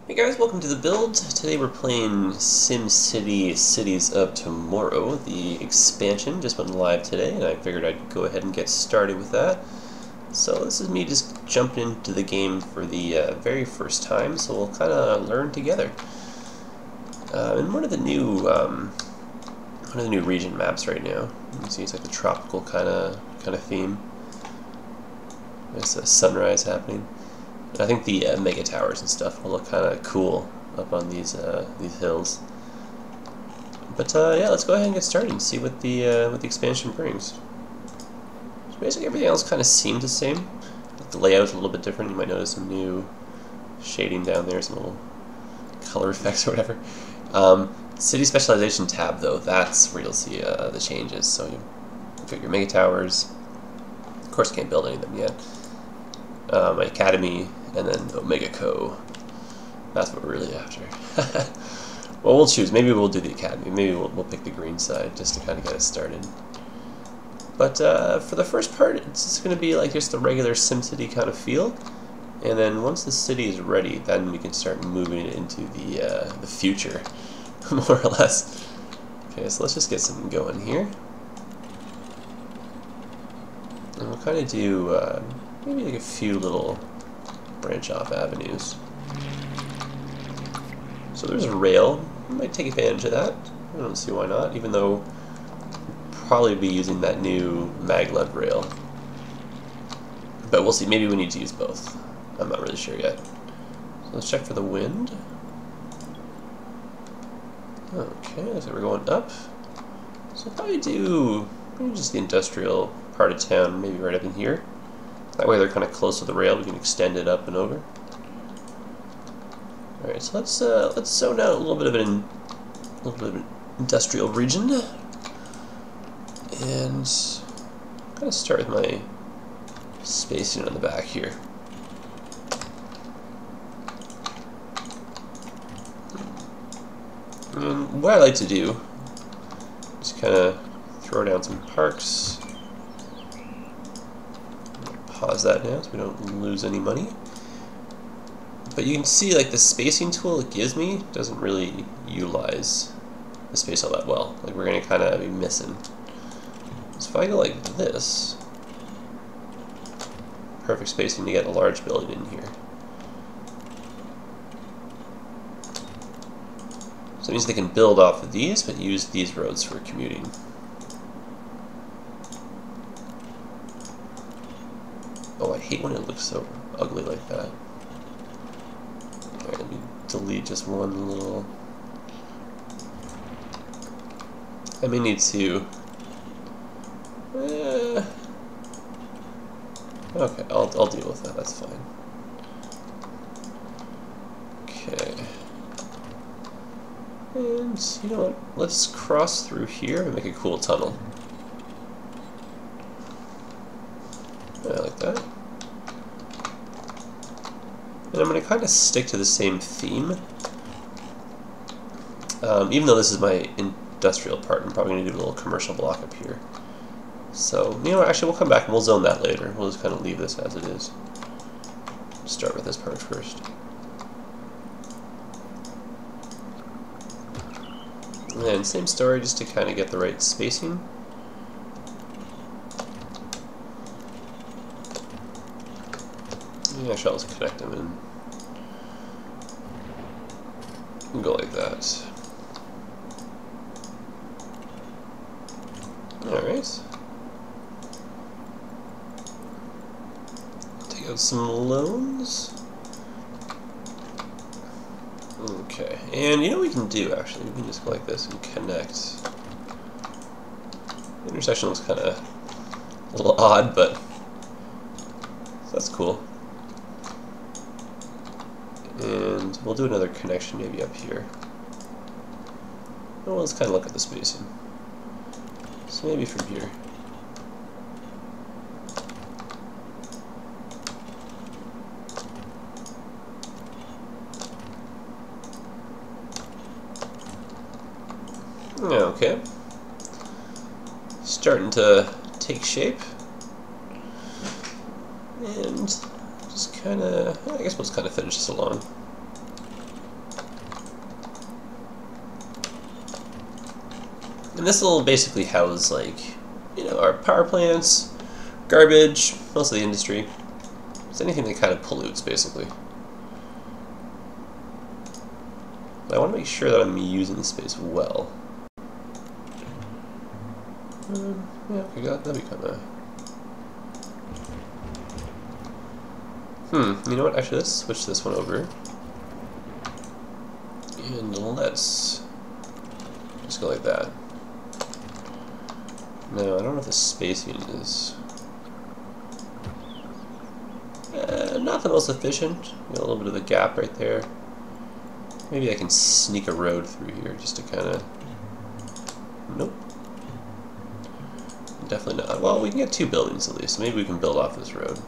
Hey guys, welcome to the build. Today we're playing SimCity Cities of Tomorrow. The expansion just went live today, and I figured I'd go ahead and get started with that. So this is me just jumping into the game for the very first time, so we'll kind of learn together. And one of the new region maps right now. You can see it's like the tropical kind of theme. There's a sunrise happening. I think the mega towers and stuff will look kind of cool up on these hills. But yeah, let's go ahead and get started and see what the expansion brings. So basically, everything else kind of seems the same. The layout's a little bit different. You might notice some new shading down there, some little color effects or whatever. City specialization tab, though, that's where you'll see the changes. So you've got your mega towers. Of course, can't build any of them yet. My academy, and then Omega Co. That's what we're really after. Well, we'll choose. Maybe we'll do the academy. Maybe we'll pick the green side just to kind of get us started. But for the first part, it's just going to be like just the regular SimCity kind of feel. And then once the city is ready, then we can start moving it into the future, more or less. Okay, so let's just get something going here. And we'll kind of do maybe like a few little branch off avenues. So there's a rail. We might take advantage of that. I don't see why not, even though we'll probably be using that new maglev rail. But we'll see, maybe we need to use both. I'm not really sure yet. So let's check for the wind. Okay, looks like we're going up. So we'll probably do maybe just the industrial part of town, maybe right up in here. That way they're kind of close to the rail, we can extend it up and over. Alright, so let's zone out a little bit of an industrial region. And I'm gonna start with my spacing on the back here. And what I like to do is kind of throw down some parks. Pause that now so we don't lose any money. But you can see like the spacing tool it gives me doesn't really utilize the space all that well. Like we're going to kind of be missing. So if I go like this, perfect spacing to get a large building in here. So it means they can build off of these but use these roads for commuting. Oh, I hate when it looks so ugly like that. Alright, let me delete just one little... I may need to... Okay, I'll deal with that, that's fine. Okay. And, you know what, let's cross through here and make a cool tunnel. I like that. And I'm going to kind of stick to the same theme. Even though this is my industrial part, I'm probably going to do a little commercial block up here. So, you know what, actually we'll come back and we'll zone that later. We'll just kind of leave this as it is. Start with this part first. And same story, just to kind of get the right spacing. Actually, I'll just connect them and go like that. Alright. Take out some loans. Okay, and you know what we can do actually? We can just go like this and connect. The intersection looks kind of a little odd, but that's cool. And we'll do another connection maybe up here. Well, let's kind of look at the spacing. So maybe from here. Okay. Starting to take shape. And just kind of, I guess we'll just kind of finish this along. And this will basically house, like, you know, our power plants, garbage, mostly industry. It's anything that kind of pollutes, basically. But I want to make sure that I'm using the space well. Yeah, okay, that'd be kind of... you know what? Actually, let's switch this one over. And let's just go like that. Now, I don't know if the spacing is... not the most efficient. Got a little bit of a gap right there. Maybe I can sneak a road through here just to kind of... Nope. Definitely not. Well, we can get 2 buildings at least, so maybe we can build off this road.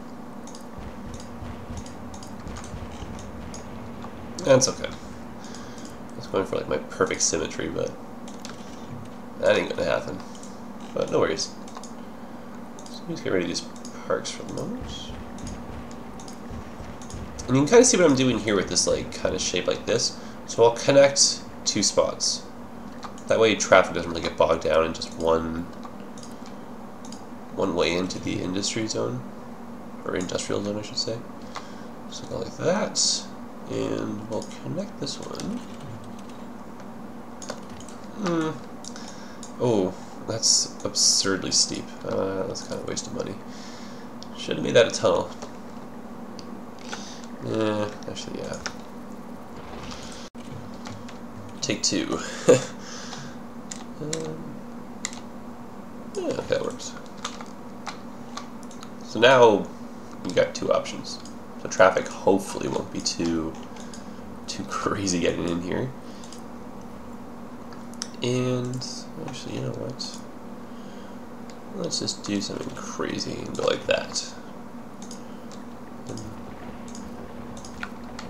That's okay. I was going for like my perfect symmetry, but that ain't gonna happen. But no worries. So let's get rid of these parks for the moment. And you can kind of see what I'm doing here with this like kind of shape like this. So I'll connect 2 spots. That way traffic doesn't really get bogged down in just one way into the industry zone, or industrial zone I should say. So go like that, and we'll connect this one. Oh, that's absurdly steep. That's kind of a waste of money. Should have made that a tunnel. Actually, yeah. Take 2. Yeah, okay, that works. So now you got 2 options. So traffic hopefully won't be too crazy getting in here. And actually, you know what? Let's just do something crazy and go like that.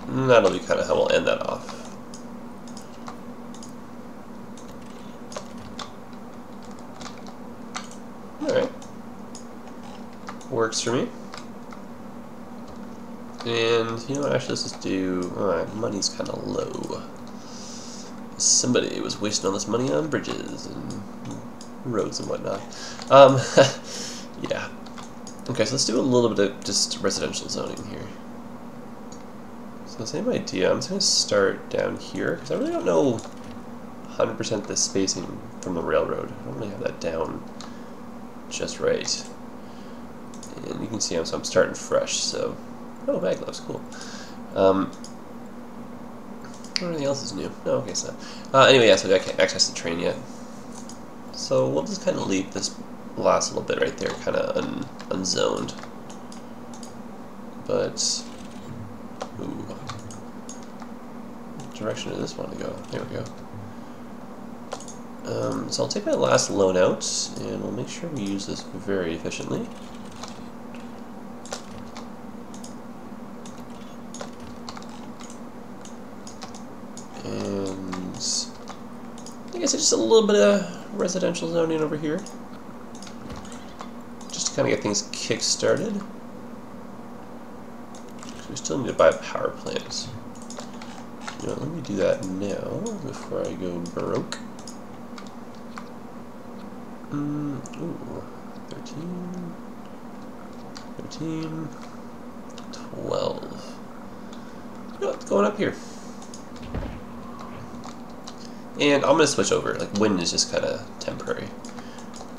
And that'll be kind of how we'll end that off. Alright. Works for me. And you know what, actually let's just do... Alright, money's kind of low. Somebody was wasting all this money on bridges and roads and whatnot. Yeah. Okay, so let's do a little bit of just residential zoning here. So same idea, I'm just going to start down here, because I really don't know 100% the spacing from the railroad. I don't really have that down just right. And you can see I'm starting fresh, so... Oh, bag gloves, cool. Anything else is new? No, okay, so... anyway, yeah, so I can't access the train yet. So we'll just kind of leave this last little bit right there kind of unzoned. But... Ooh. What direction does this want to go? There we go. So I'll take my last loan out, and we'll make sure we use this very efficiently. And I guess it's just a little bit of residential zoning over here, just to kind of get things kick-started. We still need to buy a power plant. You know, let me do that now before I go broke. Ooh, 13, 12. You know what's going up here? And I'm going to switch over. Like, wind is just kind of temporary.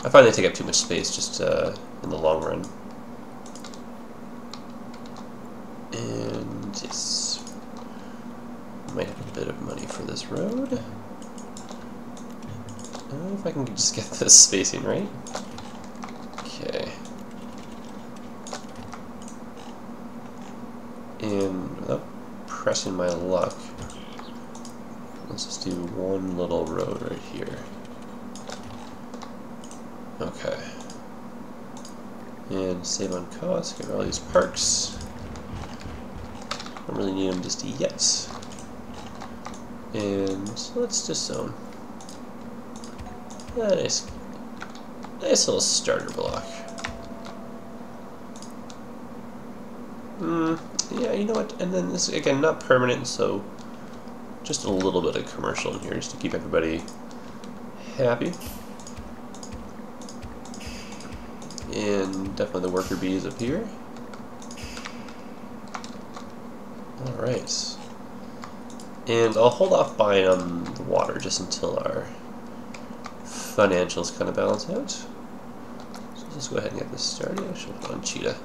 I find they take up too much space just in the long run. And yes, might have a bit of money for this road. I don't know if I can just get this spacing right. Okay. And without pressing my luck, let's just do one little road right here. Okay. And save on cost, get rid of all these parks. Don't really need them just yet. And let's just zone. Nice little starter block. Yeah, you know what? And then this, again, not permanent, so just a little bit of commercial in here just to keep everybody happy. And definitely the worker bees up here. Alright. And I'll hold off buying on the water just until our financials kind of balance out. So let's go ahead and get this started. I should put on Cheetah.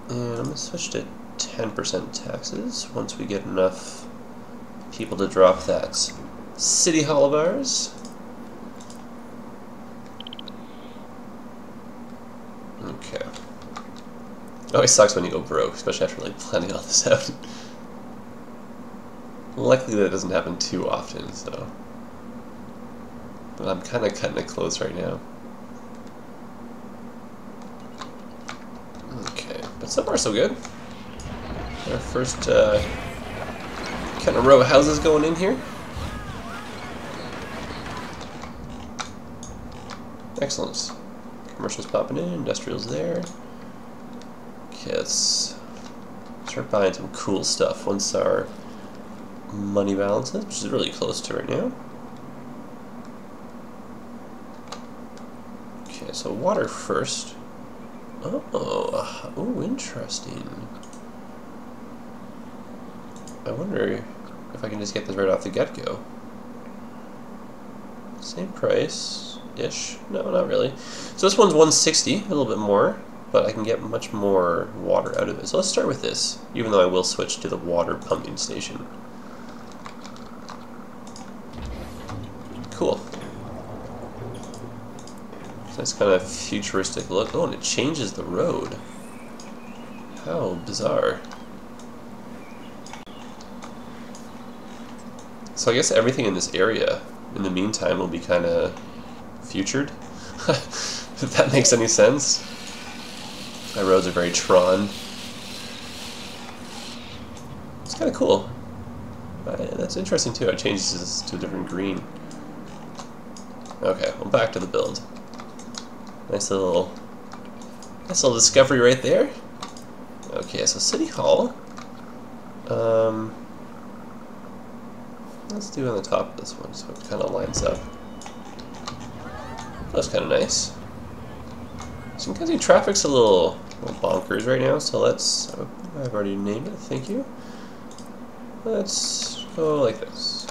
And I'm going to switch to 10% taxes once we get enough people to drop that city hall of ours. Okay. It always sucks when you go broke, especially after like planning all this out. Luckily that doesn't happen too often, so. But I'm kind of cutting it close right now. Okay, but so far so good. Our first kind of row of houses going in here. Excellent. Commercials popping in, industrials there. Okay, let's start buying some cool stuff once our money balances, which is really close to right now. Okay, so water first. Oh, interesting. I wonder if I can just get this right off the get-go. Same price-ish. No, not really. So this one's 160, a little bit more, but I can get much more water out of it. So let's start with this, even though I will switch to the water pumping station. Cool. Nice kind of futuristic look. Oh, and it changes the road. How bizarre. So I guess everything in this area, in the meantime, will be kind of futured. If that makes any sense. My roads are very Tron. It's kind of cool. That's interesting too. It changes this to a different green. Okay, well, back to the build. Nice little discovery right there. Okay, so City Hall. Let's do on the top of this one so it kind of lines up. That's kind of nice. So you can see traffic's a little bonkers right now, so let's... I've already named it, thank you. Let's go like this.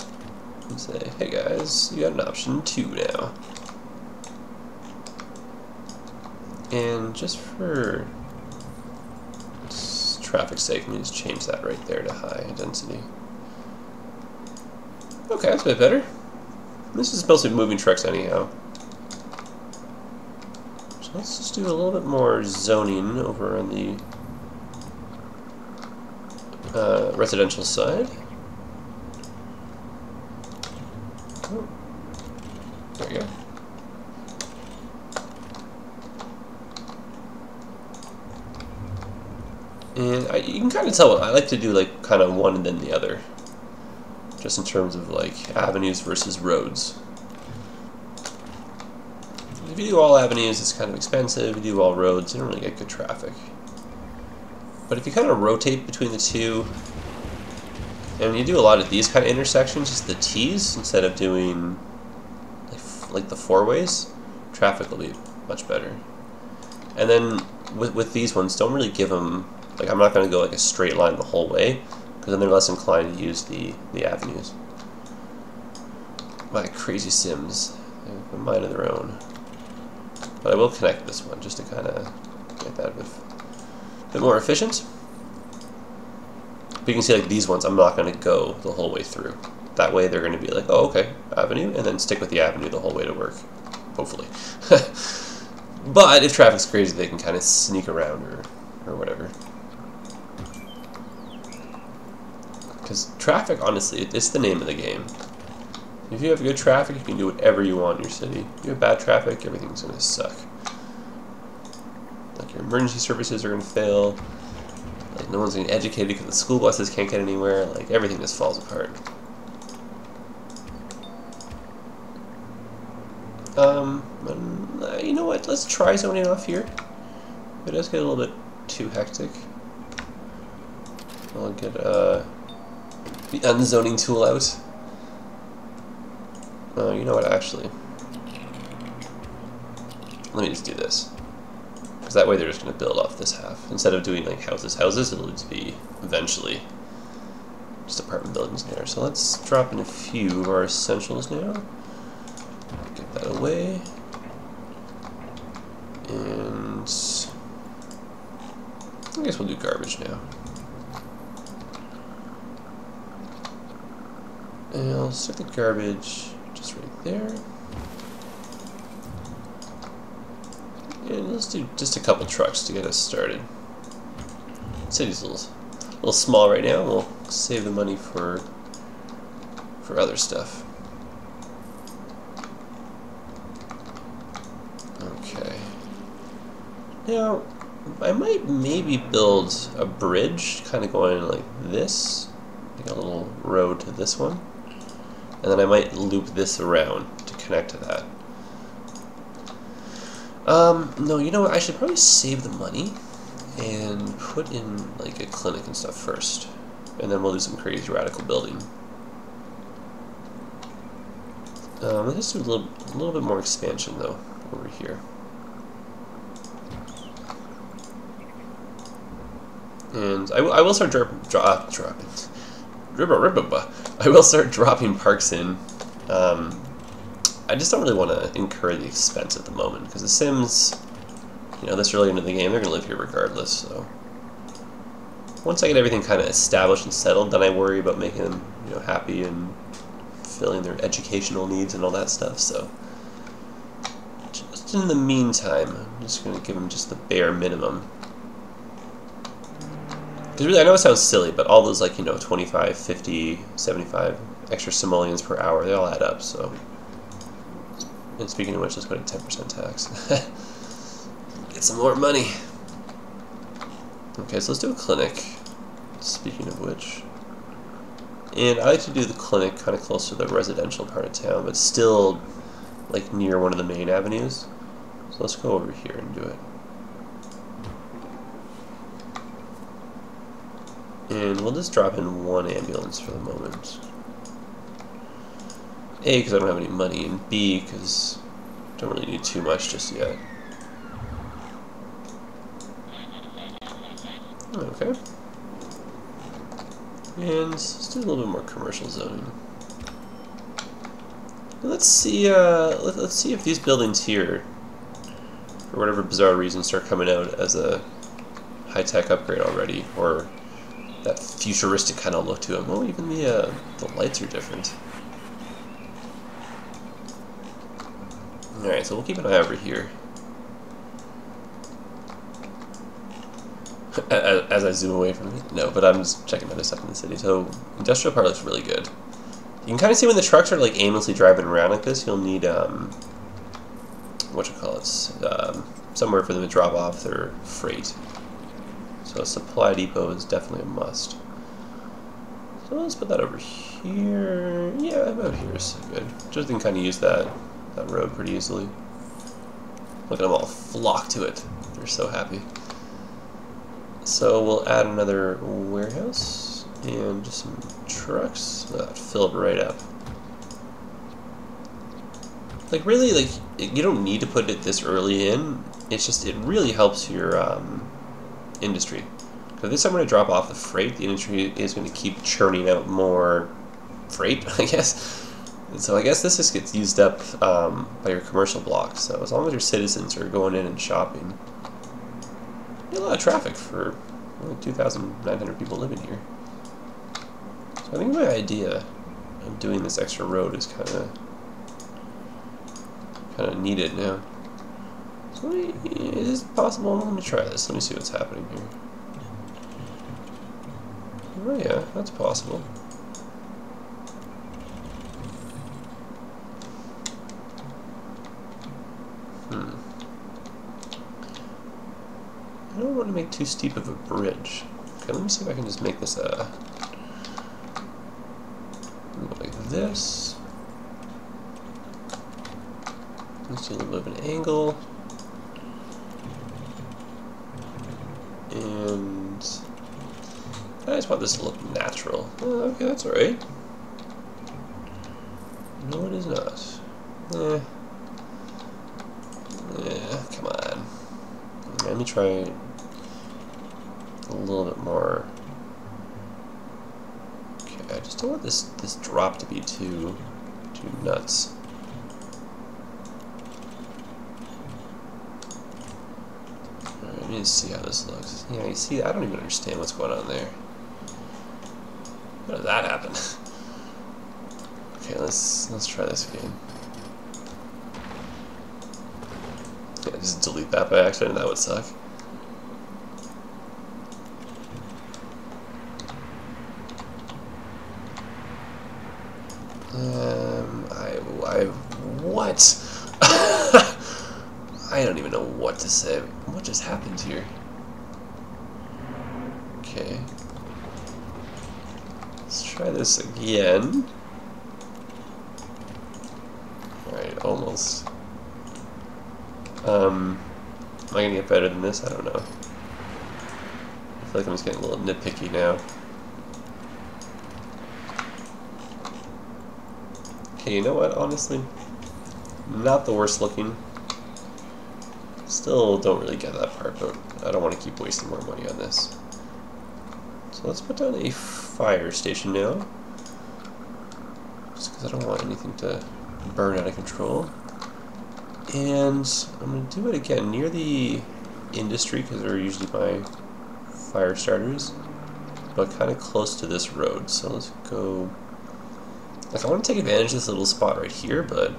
And say, hey guys, you got an option 2 now. And just for traffic's sake, let me just change that right there to high density. Okay, that's a bit better. This is supposed to be moving trucks anyhow. So let's just do a little bit more zoning over on the residential side. Oh, there we go. And you can kind of tell, I like to do like kind of one and then the other. Just in terms of like avenues versus roads. If you do all avenues, it's kind of expensive. If you do all roads, you don't really get good traffic. But if you kind of rotate between the two, and you do a lot of these kind of intersections, just the T's, instead of doing like the four-ways, traffic will be much better. And then with these ones, don't really give them, like I'm not going to go like a straight line the whole way, because then they're less inclined to use the avenues. My crazy Sims, they have a mind of their own. But I will connect this one just to kind of get that a bit more efficient. But you can see like these ones, I'm not going to go the whole way through. That way they're going to be like, oh okay, avenue, and then stick with the avenue the whole way to work. Hopefully. But if traffic's crazy, they can kind of sneak around or whatever. Because traffic, honestly, it's the name of the game. If you have good traffic, you can do whatever you want in your city. If you have bad traffic, everything's going to suck. Like your emergency services are going to fail. Like no one's getting educated because the school buses can't get anywhere. Like everything just falls apart. You know what? Let's try zoning off here. It does get a little bit too hectic. I'll get the unzoning tool out. Oh, you know what? Actually, let me just do this. Because that way they're just going to build off this half. Instead of doing like houses, it'll just be eventually just apartment buildings there. So let's drop in a few of our essentials now. Get that away. And I guess we'll do garbage now. And I'll stick the garbage just right there. And let's do just a couple trucks to get us started. City's a little small right now. We'll save the money for other stuff. Okay. Now, I might maybe build a bridge, kind of going like this, like a little road to this one, and then I might loop this around to connect to that. No, you know what, I should probably save the money and put in like a clinic and stuff first, and then we'll do some crazy radical building. Let's do a little bit more expansion though over here. And I will start dropping. I will start dropping parks in. I just don't really want to incur the expense at the moment because the Sims, you know, this early into the game, they're going to live here regardless. So once I get everything kind of established and settled, then I worry about making them, you know, happy and filling their educational needs and all that stuff. So just in the meantime, I'm just going to give them just the bare minimum. Because really, I know it sounds silly, but all those, like, you know, 25, 50, 75 extra simoleons per hour, they all add up, so. And speaking of which, let's go to 10% tax. Get some more money. Okay, so let's do a clinic. Speaking of which. And I like to do the clinic kind of close to the residential part of town, but still, like, near one of the main avenues. So let's go over here and do it. And we'll just drop in one ambulance for the moment. A, because I don't have any money, and B, because I don't really need too much just yet. Okay. And let's do a little bit more commercial zoning. Let's see. Let's see if these buildings here, for whatever bizarre reason, start coming out as a high-tech upgrade already, or that futuristic kind of look to them. Oh, even the lights are different. Alright, so we'll keep an eye over here. As I zoom away from it. No, but I'm just checking other stuff in the city. So, industrial part looks really good. You can kind of see when the trucks are like aimlessly driving around like this, you'll need, somewhere for them to drop off their freight. So a supply depot is definitely a must. So let's put that over here. Yeah, about here is good. Just can kind of use that road pretty easily. Look at them all flock to it. They're so happy. So we'll add another warehouse and just some trucks. That filled right up. Like really, like you don't need to put it this early in. It's just it really helps your industry. Because if there's somewhere to drop off the freight, the industry is going to keep churning out more freight, I guess. And so I guess this just gets used up by your commercial blocks. So as long as your citizens are going in and shopping, you get a lot of traffic for only 2,900 people living here. So I think my idea of doing this extra road is kind of needed now. So is this possible? Let me try this. Let me see what's happening here. Oh yeah, that's possible. I don't want to make too steep of a bridge. Okay, let me see if I can just make this like this. Let's do a little bit of an angle. And I just want this to look natural. Okay, that's alright. No, it is not. Yeah, come on. Let me try a little bit more. Okay, I just don't want this drop to be too nuts. Alright, I need to see how this looks. Yeah, you see, I don't even understand what's going on there. How did that happen? Okay, let's try this again. Yeah, just delete that by accident, that would suck. What? I don't even know what to say. What just happened here? Okay. Let's try this again. Alright, almost. Am I gonna get better than this? I don't know. I feel like I'm just getting a little nitpicky now. Okay, you know what, honestly? Not the worst looking. Still don't really get that part, but I don't want to keep wasting more money on this. So let's put down a fire station now. Just because I don't want anything to burn out of control. And I'm going to do it again near the industry, because they're usually my fire starters, but kind of close to this road. So let's go. Like, I want to take advantage of this little spot right here, but at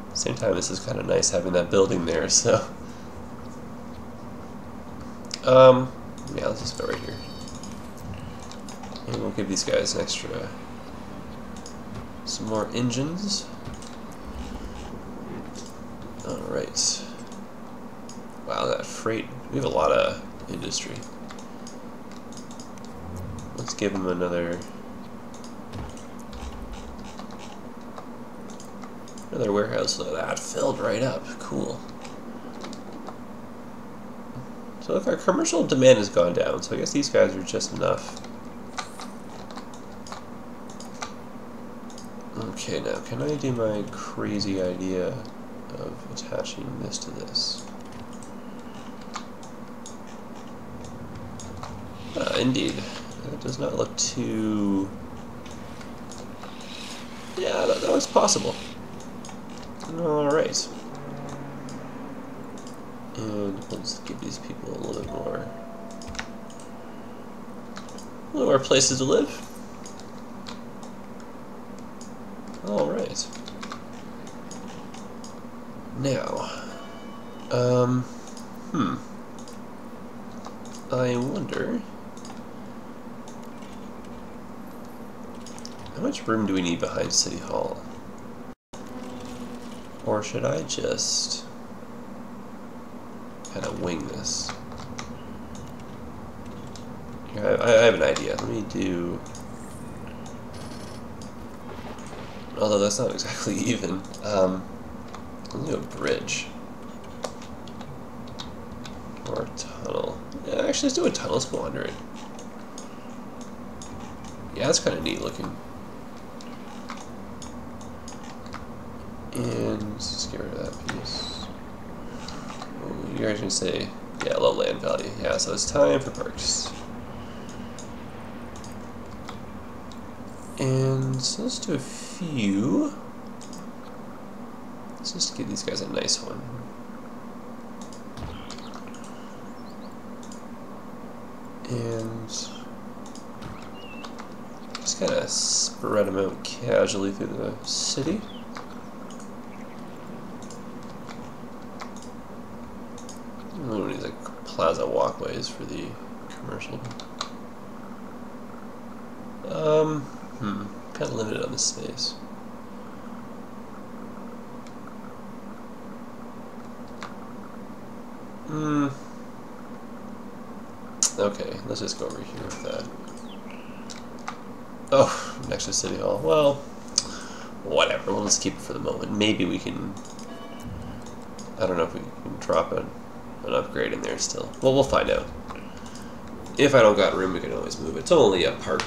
the same time, this is kind of nice having that building there, so. Yeah, let's just go right here. And we'll give these guys an extra, some more engines. Alright. Wow, that freight, we have a lot of industry. Let's give them another warehouse. So that filled right up. Cool. So look, our commercial demand has gone down, so I guess these guys are just enough. Okay, now can I do my crazy idea of attaching this to this? Indeed. That does not look too... Yeah, that looks possible. Alright. And let's give these people a little more places to live. Alright. Now, I wonder, how much room do we need behind City Hall? Or should I just kind of wing this? Here, I have an idea. Let me do... Although that's not exactly even. Let's do a bridge. Or a tunnel. Yeah, actually, let's do a tunnel. Let's go under it. Yeah, that's kind of neat looking. And let's just get rid of that piece. Oh, you guys can say, yeah, low land value. Yeah, so it's time for parks. And so let's do a few. Let's just give these guys a nice one. And just kind of spread them out casually through the city. We don't need like plaza walkways for the commercial. Kind of limited on the space. Okay, let's just go over here with that. Oh, next to City Hall. Well, whatever. We'll just keep it for the moment. Maybe we can... I don't know if we can drop an upgrade in there still. Well, we'll find out. If I don't got room, we can always move it. It's only a park.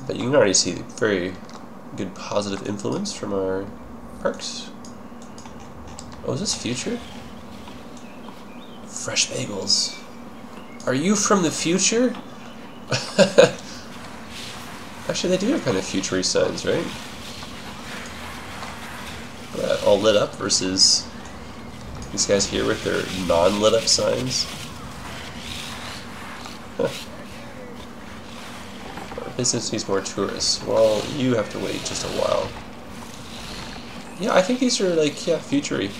But you can already see very good positive influence from our parks. Oh, is this future? Fresh bagels. Are you from the future? Actually, they do have kind of future-y signs, right? All lit up versus these guys here with their non-lit up signs. Huh. Our business needs more tourists. Well, you have to wait just a while. Yeah, I think these are like, yeah, future-y.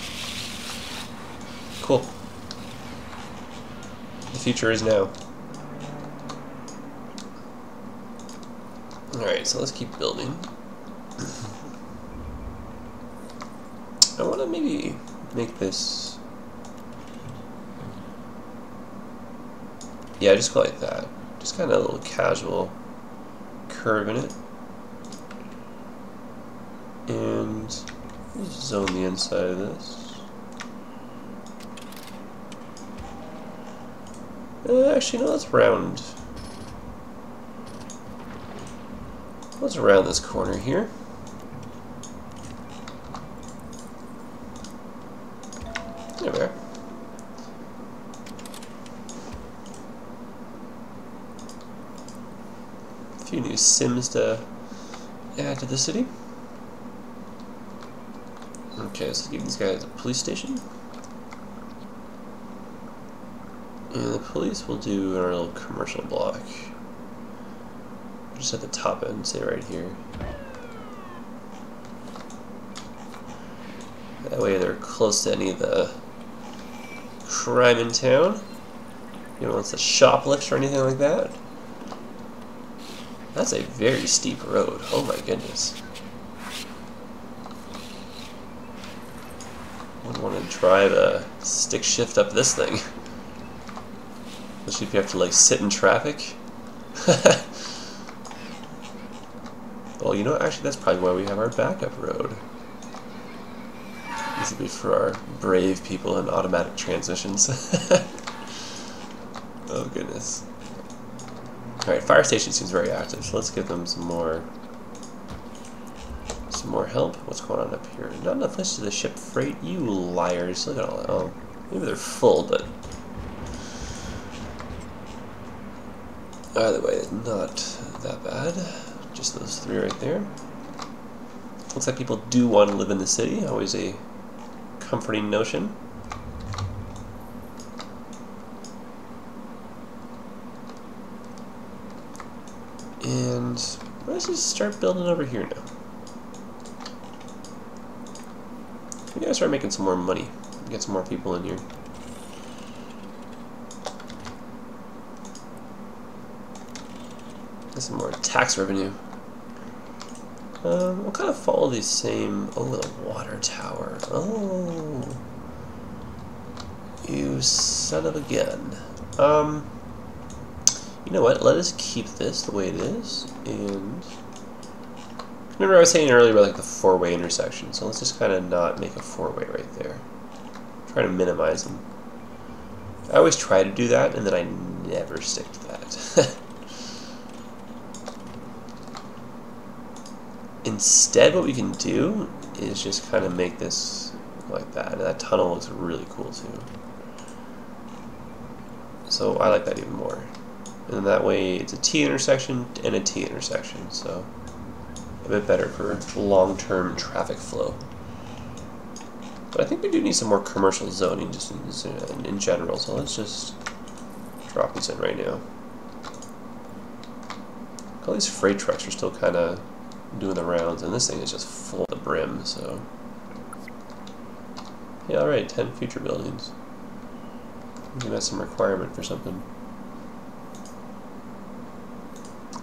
Cool. The future is now. Alright, so let's keep building. I want to maybe make this... Yeah, just go like that. Just kind of a little casual curve in it. And zone the inside of this. Actually, no, let's round. Let's round this corner here. There we are. A few new Sims to add to the city. Okay, so let's give these guys a police station. And the police will do our little commercial block. Just at the top end, say right here. That way they're close to any of the crime in town. You know, it's a shoplift or anything like that. That's a very steep road. Oh my goodness. I wouldn't want to drive a stick shift up this thing. Especially if you have to like sit in traffic. Well, you know, actually that's probably why we have our backup road. This would be for our brave people in automatic transmissions. Oh goodness. Alright, fire station seems very active, so let's give them some more help. What's going on up here? Not enough places to ship freight? You liars. Look at all that. Oh, maybe they're full, but either way, not that bad. Just those three right there. Looks like people do want to live in the city. Always a comforting notion. And let's just start building over here now. We gotta start making some more money. Get some more people in here. Get some more tax revenue. We'll kind of follow these same... Oh, the water tower. Oh. You son of a gun. You know what? Let us keep this the way it is. And remember I was saying earlier about like the four-way intersection. So let's just kind of not make a four-way right there. Try to minimize them. I always try to do that, and then I never stick to that. Instead, what we can do is just kind of make this like that. And that tunnel looks really cool too. So I like that even more. And that way it's a T intersection and a T intersection, so a bit better for long-term traffic flow. But I think we do need some more commercial zoning just in general, so let's just drop these in right now. All these freight trucks are still kind of doing the rounds, and this thing is just full to the brim, so... Yeah, alright, 10 future buildings. Maybe that's some requirement for something.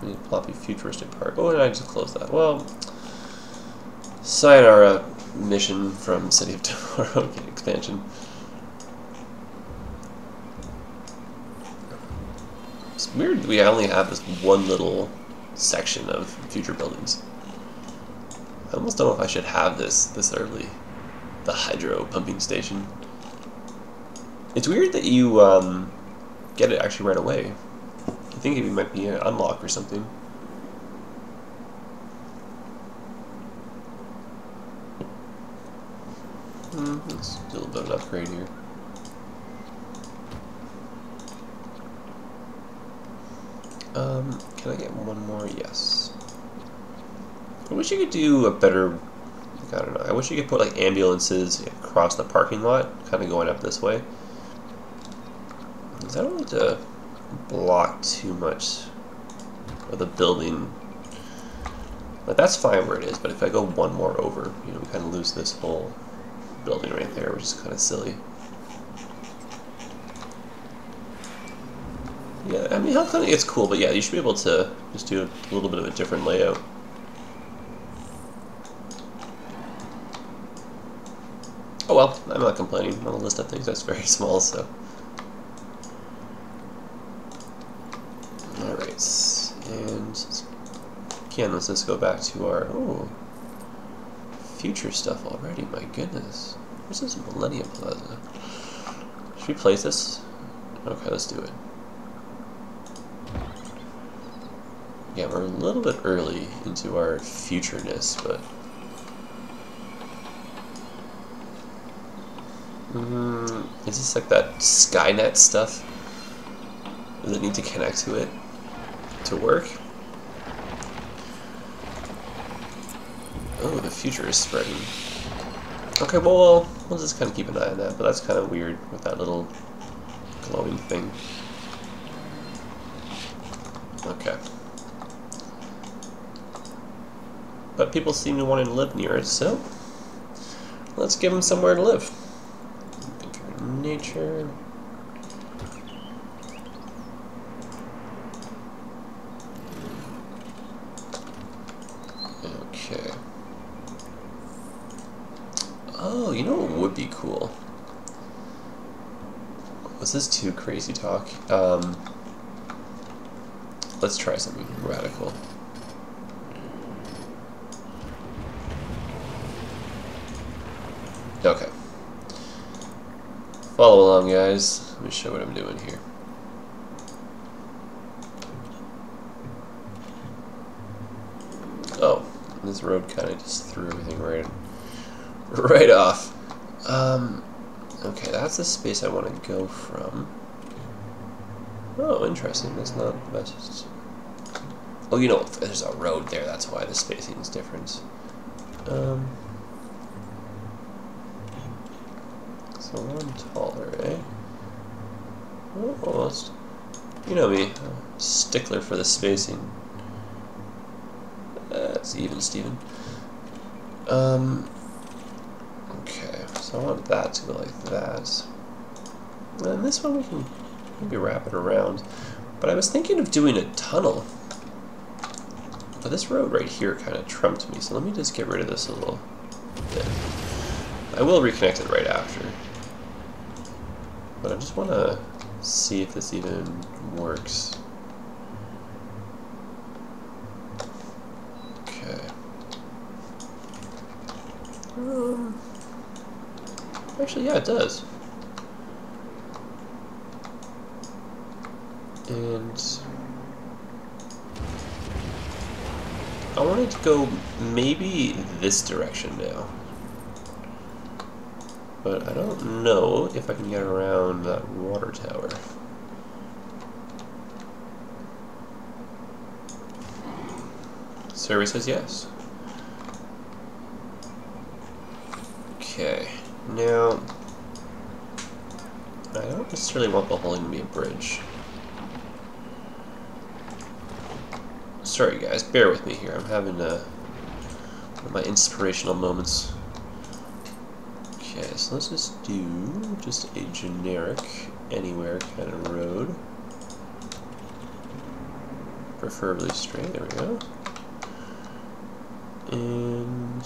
We need a ploppy futuristic park. Oh, and I just closed that. Well, sayonara mission from City of Tomorrow expansion. It's weird that we only have this one little section of future buildings. I almost don't know if I should have this early. The hydro pumping station. It's weird that you get it actually right away. I think it might be an unlock or something. Let's do a little bit of an upgrade here. Can I get one more? Yes. I wish you could do a better, I don't know, I wish you could put like ambulances across the parking lot, kind of going up this way. Because I don't like to block too much of the building. Like, that's fine where it is, but if I go one more over, you know, we kind of lose this whole building right there, which is kind of silly. Yeah, I mean, Hell Clinic, it's cool, but yeah, you should be able to just do a little bit of a different layout. Oh well, I'm not complaining. On the list of things, that's very small, so. Alright, and again, let's just go back to our, future stuff already, my goodness. Where's this Millennium Plaza? Should we place this? Okay, let's do it. Yeah, we're a little bit early into our futureness, but... is this like that Skynet stuff? Does it need to connect to it to work? Oh, the future is spreading. Okay, well, we'll just kind of keep an eye on that, but that's kind of weird with that little glowing thing. Okay. But people seem to want to live near it, so let's give them somewhere to live. Nature. Okay. Oh, you know what would be cool? Was this too crazy talk? Let's try something radical. Okay. Follow along, guys. Let me show what I'm doing here. Oh, this road kind of just threw everything right off. Okay, that's the space I want to go from. Oh, interesting. That's not the best. Oh, you know, there's a road there. That's why the spacing is different. So one taller, eh? Oh, almost. You know me, a stickler for the spacing. That's even, Steven. Okay, so I want that to go like that. And this one we can maybe wrap it around. But I was thinking of doing a tunnel. But this road right here kind of trumped me, so let me just get rid of this a little bit. I will reconnect it right after. But I just want to see if this even works. Okay. Actually, yeah, it does. And I wanted to go maybe this direction now. But I don't know if I can get around that water tower. Survey says yes. Okay, now I don't necessarily want the whole thing to be a bridge. Sorry guys, bear with me here. I'm having one of my inspirational moments. Okay, so let's just do just a generic anywhere kind of road. Preferably straight, there we go. And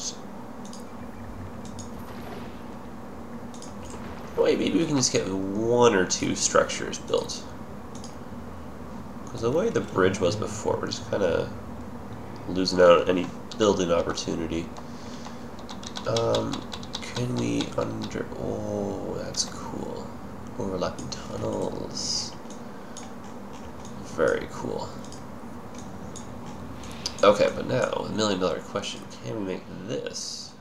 wait, maybe we can just get one or two structures built. Because the way the bridge was before, we're just kind of losing out on any building opportunity. Can we oh, that's cool. Overlapping tunnels. Very cool. Okay, but now, $1 million question. Can we make this?